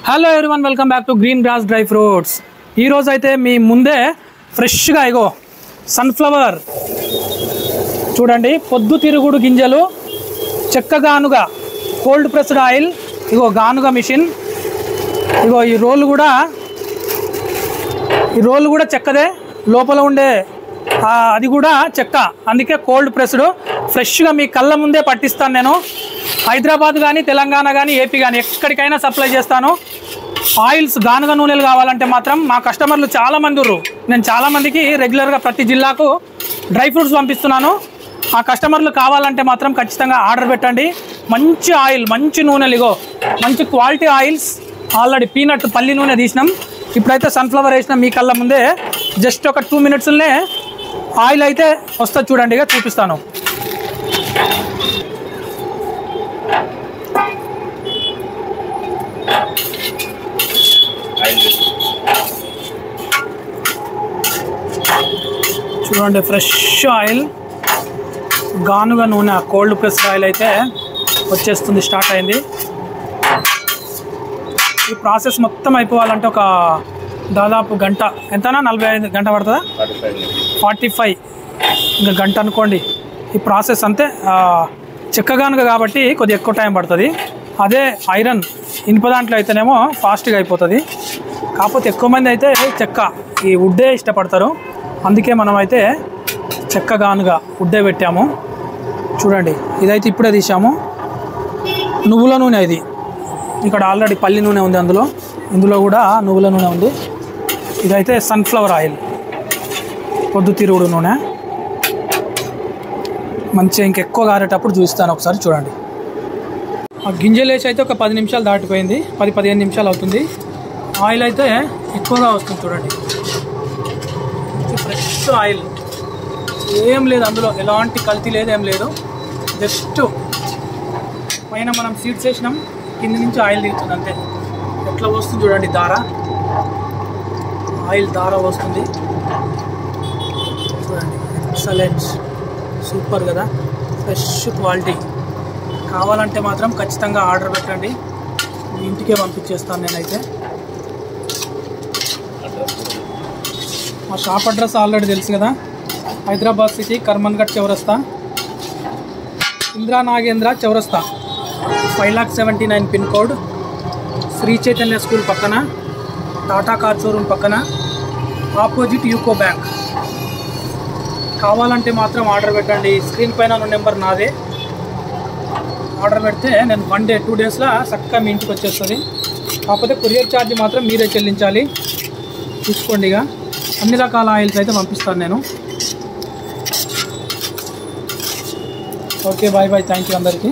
Hello everyone, welcome back to green grass dry fruits. ఈరోజు అయితే మీ ముందే ఫ్రెష్గా ఇగో సన్ఫ్లవర్ చూడండి, పొద్దుతిరుగుడు గింజలు, చెక్క గానుగ, కోల్డ్ ప్రెస్డ్ ఆయిల్, ఇగో గానుగ మిషన్, ఇగో ఈ రోలు కూడా చెక్కదే, లోపల ఉండే అది కూడా చెక్క, అందుకే కోల్డ్ ప్రెస్డ్. ఫ్రెష్గా మీ కళ్ళ ముందే పట్టిస్తాను నేను. హైదరాబాద్ కానీ, తెలంగాణ కానీ, ఏపీ కానీ ఎక్కడికైనా సప్లై చేస్తాను. ఆయిల్స్, గానుగ నూనెలు కావాలంటే మాత్రం మా కస్టమర్లు చాలామంది ఉర్రు. నేను చాలామందికి రెగ్యులర్గా ప్రతి జిల్లాకు డ్రై ఫ్రూట్స్ పంపిస్తున్నాను. ఆ కస్టమర్లు కావాలంటే మాత్రం ఖచ్చితంగా ఆర్డర్ పెట్టండి. మంచి ఆయిల్, మంచి నూనెలు, ఇగో మంచి క్వాలిటీ ఆయిల్స్. ఆల్రెడీ పీనట్ పల్లి నూనె తీసినాం, ఇప్పుడైతే సన్ఫ్లవర్ వేసినాం. మీ కళ్ళ ముందే జస్ట్ ఒక 2 మినిట్స్లోనే ఆయిల్ అయితే వస్తుంది. చూడండి, ఇక చూపిస్తాను. చూడండి, ఫ్రెష్ ఆయిల్, గానుగ నూనె, కోల్డ్ ప్రెస్ ఆయిల్ అయితే వచ్చేస్తుంది, స్టార్ట్ అయింది. ఈ ప్రాసెస్ మొత్తం అయిపోవాలంటే ఒక దాదాపు గంట, ఎంతనా 45 గంట పడుతుందా? 45 ఇంకా గంట అనుకోండి. ఈ ప్రాసెస్ అంతే. చెక్కగానుగ కాబట్టి కొద్దిగా ఎక్కువ టైం పడుతుంది. అదే ఐరన్, ఇనుప దాంట్లో అయితేనేమో ఫాస్ట్గా అయిపోతుంది. కాకపోతే ఎక్కువ మంది అయితే చెక్క, ఈ వుడ్డే ఇష్టపడతారు. అందుకే మనం అయితే చెక్కగానుగ వుడ్డే పెట్టాము. చూడండి, ఇదైతే ఇప్పుడే తీసాము. నువ్వుల నూనె ఇది. ఇక్కడ ఆల్రెడీ పల్లి నూనె ఉంది, ఇందులో కూడా నువ్వుల నూనె ఉంది. ఇదైతే సన్ఫ్లవర్ ఆయిల్, పొద్దుతిరుగుడు నూనె. మంచిగా ఇంకెక్కువ కారేటప్పుడు చూస్తాను, ఒకసారి చూడండి. ఆ గింజలు వేసి అయితే ఒక 10 నిమిషాలు దాటిపోయింది, 10-15 నిమిషాలు అవుతుంది. ఆయిల్ అయితే ఎక్కువగా వస్తుంది. చూడండి, ఫ్రెష్ ఆయిల్, ఏం లేదు అందులో, ఎలాంటి కల్తీ లేదు, ఏం లేదు. జస్ట్ పైన మనం సీడ్స్ వేసినాం, కింద నుంచి ఆయిల్ దిగుతుంది అంతే. ఎట్లా వస్తుంది చూడండి, దార, ఆయిల్ దార వస్తుంది. చూడండి, ఎక్సలెంట్, సూపర్ కదా, ఫ్రెష్ క్వాలిటీ. కావాలంటే మాత్రం ఖచ్చితంగా ఆర్డర్ పెట్టండి, మీ ఇంటికే పంపించేస్తాను నేనైతే. మా షాప్ అడ్రస్ ఆల్రెడీ తెలుసు కదా, హైదరాబాద్ సిటీ, కర్మన్ఘట్ చౌరస్తా, ఇందిరా నాగేంద్ర చౌరస్తా, 5,79,000 pin code, Shri Chaitanya school పక్కన, టాటా కార్ షోరూమ్ పక్కన, ఆపోజిట్ యూకో బ్యాంక్. కావాలంటే మాత్రం ఆర్డర్ పెట్టండి. స్క్రీన్ పైన ఉన్న నెంబర్ నాదే. ఆర్డర్ పెడితే నేను 1 డే 2 డేస్లో చక్కగా మీ ఇంటికి వచ్చేస్తుంది. కాకపోతే కొరియర్ ఛార్జ్ మాత్రం మీరే చెల్లించాలి. చూసుకోండి, ఇక అన్ని రకాల ఆయిల్స్ అయితే పంపిస్తాను నేను. Okay, bye bye, thank you అందరికీ.